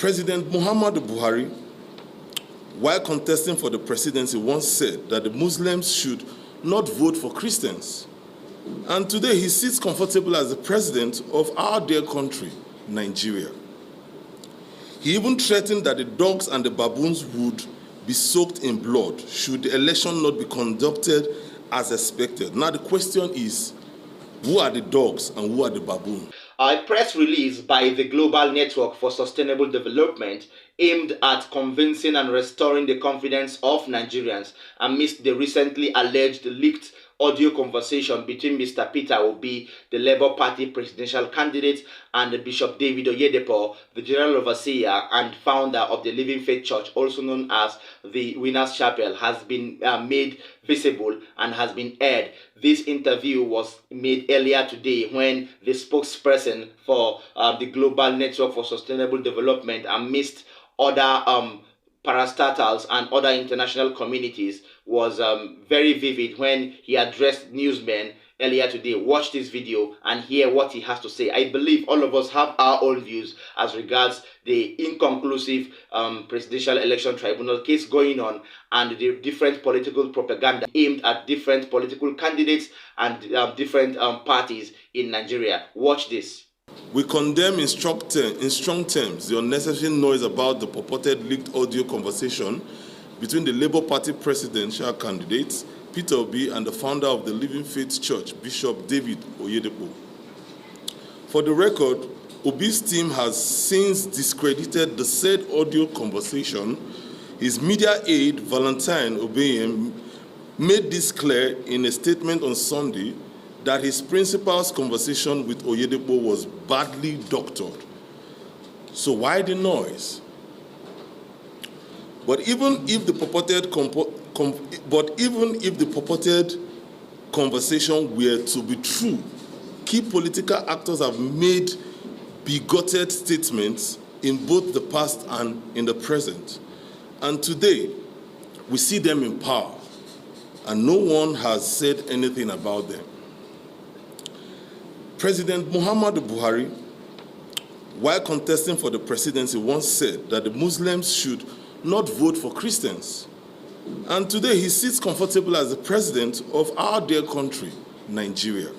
President Muhammadu Buhari, while contesting for the presidency, once said that the Muslims should not vote for Christians. And today he sits comfortable as the president of our dear country, Nigeria. He even threatened that the dogs and the baboons would be soaked in blood should the election not be conducted as expected. Now the question is, who are the dogs and who are the baboons? A press release by the Global Network for Sustainable Development aimed at convincing and restoring the confidence of Nigerians amidst the recently alleged leaked audio conversation between Mr. Peter Obi, the Labour Party presidential candidate, and Bishop David Oyedepo, the general overseer and founder of the Living Faith Church, also known as the Winners Chapel, has been made visible and has been aired. This interview was made earlier today when the spokesperson for the Global Network for Sustainable Development, amidst other parastatals and other international communities, was very vivid when he addressed newsmen earlier today. Watch this video and hear what he has to say. I believe all of us have our own views as regards the inconclusive presidential election tribunal case going on and the different political propaganda aimed at different political candidates and different parties in Nigeria. Watch this. We condemn in strong terms the unnecessary noise about the purported leaked audio conversation between the Labour Party presidential candidate, Peter Obi, and the founder of the Living Faith Church, Bishop David Oyedepo. For the record, Obi's team has since discredited the said audio conversation. His media aide, Valentine Obeyem, made this clear in a statement on Sunday that his principal's conversation with Oyedepo was badly doctored. So why the noise? But even if the purported conversation were to be true, key political actors have made bigoted statements in both the past and in the present. And today, we see them in power, and no one has said anything about them. President Muhammadu Buhari, while contesting for the presidency, once said that the Muslims should not vote for Christians. And today he sits comfortable as the president of our dear country, Nigeria.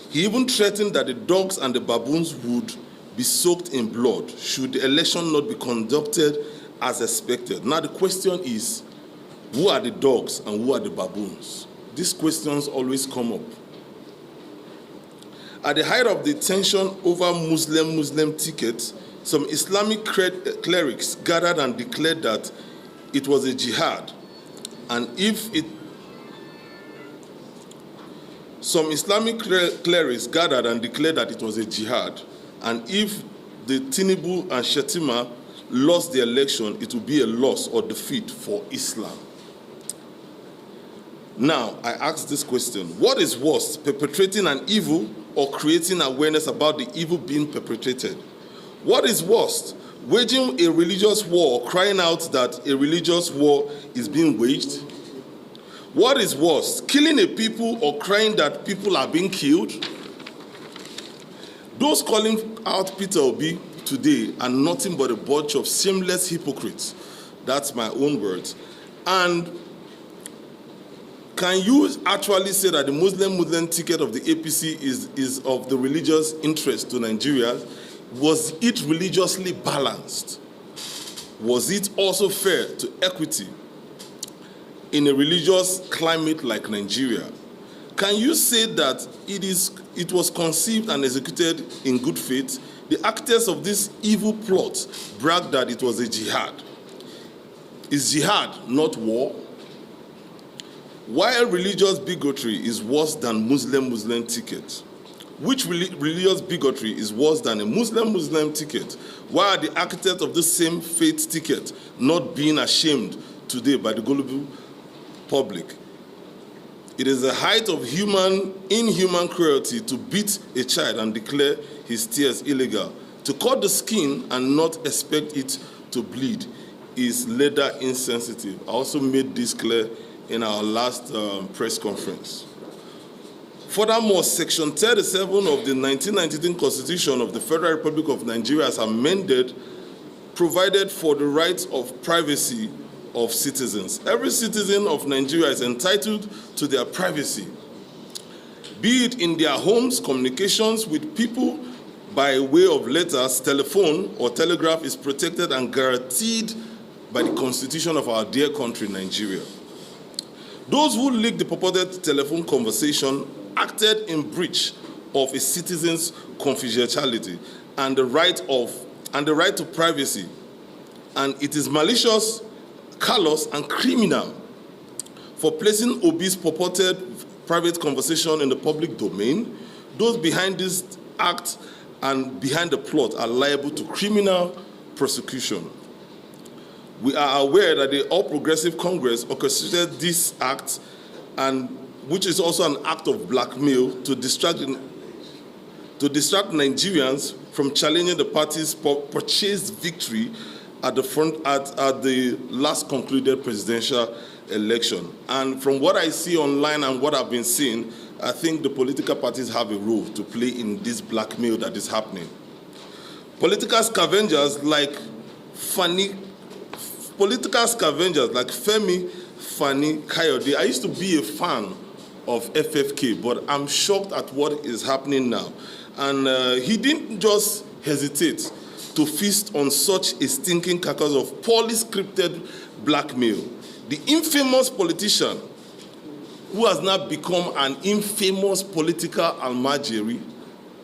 He even threatened that the dogs and the baboons would be soaked in blood should the election not be conducted as expected. Now the question is, who are the dogs and who are the baboons? These questions always come up. At the height of the tension over Muslim tickets, some Islamic clerics gathered and declared that it was a jihad. Some Islamic clerics gathered and declared that it was a jihad. And if the Tinibu and Shetima lost the election, it would be a loss or defeat for Islam. Now, I ask this question: what is worse, perpetrating an evil or creating awareness about the evil being perpetrated? What is worse, waging a religious war or crying out that a religious war is being waged? What is worse, killing a people or crying that people are being killed? Those calling out Peter Obi today are nothing but a bunch of shameless hypocrites. That's my own words. And can you actually say that the Muslim ticket of the APC is of the religious interest to Nigeria? Was it religiously balanced? Was it also fair to equity in a religious climate like Nigeria? Can you say that it was conceived and executed in good faith? The actors of this evil plot bragged that it was a jihad. Is jihad not war? While religious bigotry is worse than Muslim ticket, which religious bigotry is worse than a Muslim ticket? Why are the architects of the same faith ticket not being ashamed today by the global public? It is the height of inhuman cruelty to beat a child and declare his tears illegal. To cut the skin and not expect it to bleed is rather insensitive. I also made this clear in our last press conference. Furthermore, Section 37 of the 1993 Constitution of the Federal Republic of Nigeria, as amended, provided for the rights of privacy of citizens. Every citizen of Nigeria is entitled to their privacy, be it in their homes. Communications with people by way of letters, telephone, or telegraph is protected and guaranteed by the Constitution of our dear country, Nigeria. Those who leaked the purported telephone conversation acted in breach of a citizen's confidentiality and the right to privacy, and it is malicious, callous, and criminal for placing Obi's purported private conversation in the public domain. Those behind this act and behind the plot are liable to criminal prosecution. We are aware that the All Progressive Congress orchestrated this act, and which is also an act of blackmail to distract Nigerians from challenging the party's purchased victory at the last concluded presidential election. And from what I see online and what I've been seeing, I think the political parties have a role to play in this blackmail that is happening. Political scavengers like Femi Fani Kayode. I used to be a fan of FFK, but I'm shocked at what is happening now. And he didn't just hesitate to feast on such a stinking carcass of poorly scripted blackmail. The infamous politician who has now become an infamous political almajiri,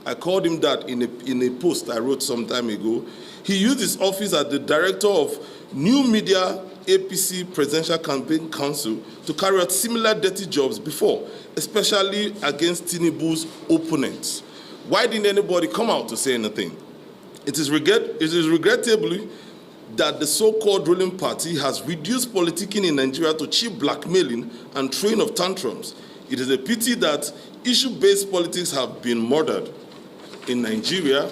I called him that in a post I wrote some time ago. He used his office as the director of New Media APC Presidential Campaign Council to carry out similar dirty jobs before, especially against Tinibu's opponents. Why didn't anybody come out to say anything? It is regrettably that the so-called ruling party has reduced politicking in Nigeria to cheap blackmailing and throwing of tantrums. It is a pity that issue-based politics have been murdered in Nigeria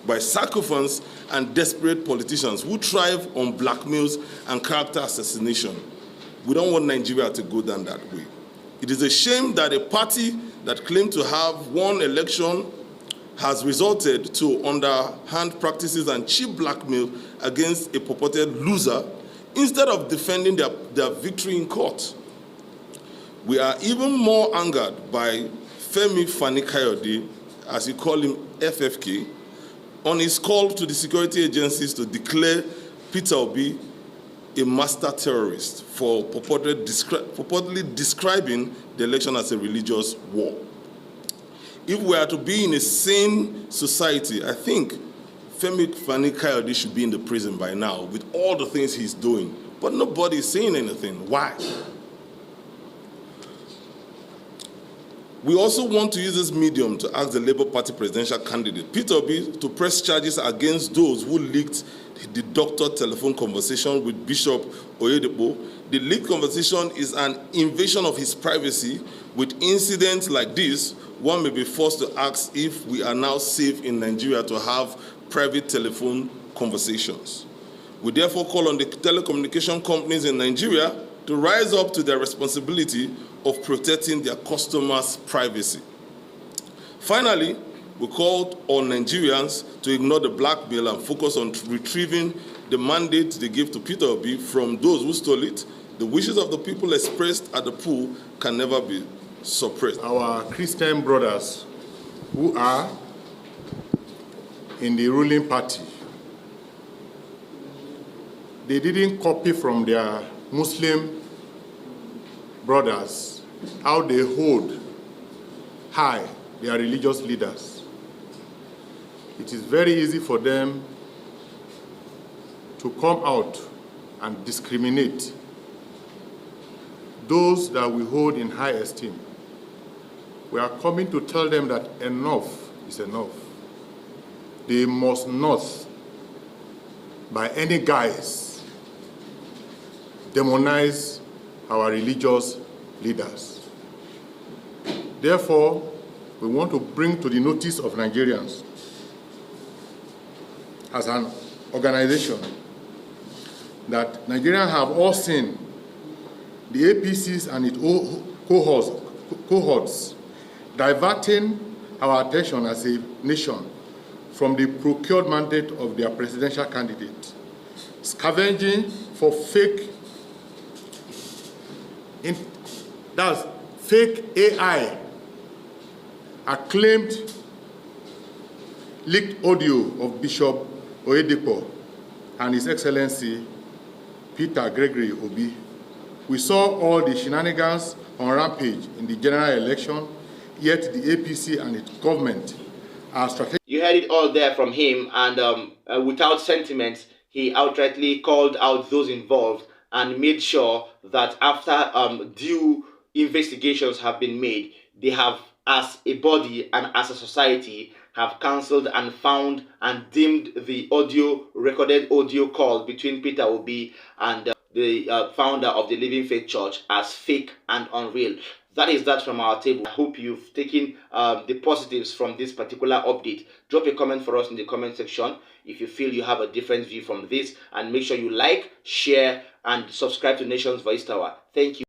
by sycophants and desperate politicians who thrive on blackmails and character assassination. We don't want Nigeria to go down that way. It is a shame that a party that claimed to have won election has resorted to underhand practices and cheap blackmail against a purported loser instead of defending their victory in court. We are even more angered by Femi Fani Kayode, as you call him FFK, on his call to the security agencies to declare Peter Obi a master terrorist for purportedly describing the election as a religious war. If we are to be in a sane society, I think Femi Fani Kayode should be in the prison by now with all the things he's doing. But nobody is saying anything. Why? We also want to use this medium to ask the Labour Party presidential candidate, Peter Obi, to press charges against those who leaked the doctored telephone conversation with Bishop Oyedepo. The leaked conversation is an invasion of his privacy. With incidents like this, one may be forced to ask if we are now safe in Nigeria to have private telephone conversations. We therefore call on the telecommunication companies in Nigeria to rise up to their responsibility of protecting their customers' privacy. Finally, we called on Nigerians to ignore the blackmail and focus on retrieving the mandate they gave to Peter Obi from those who stole it. The wishes of the people expressed at the pool can never be suppressed. Our Christian brothers who are in the ruling party, they didn't copy from their Muslim brothers how they hold high their religious leaders. It is very easy for them to come out and discriminate those that we hold in high esteem. We are coming to tell them that enough is enough. They must not, by any guise, demonize our religious leaders. Therefore, we want to bring to the notice of Nigerians as an organization that Nigerians have all seen the APCs and its cohorts diverting our attention as a nation from the procured mandate of their presidential candidate, scavenging for fake AI, acclaimed leaked audio of Bishop Oyedepo and His Excellency Peter Obi. We saw all the shenanigans on rampage in the general election, yet the APC and its government are strategic. You heard it all there from him, and without sentiments, he outrightly called out those involved and made sure that after due investigations have been made, they have, as a body and as a society, have cancelled and found and deemed the recorded audio call between Peter Obi and the founder of the Living Faith Church as fake and unreal. That is that from our table. I hope you've taken the positives from this particular update. Drop a comment for us in the comment section if you feel you have a different view from this, and make sure you like, share, and subscribe to Nation's Voice Tower. Thank you.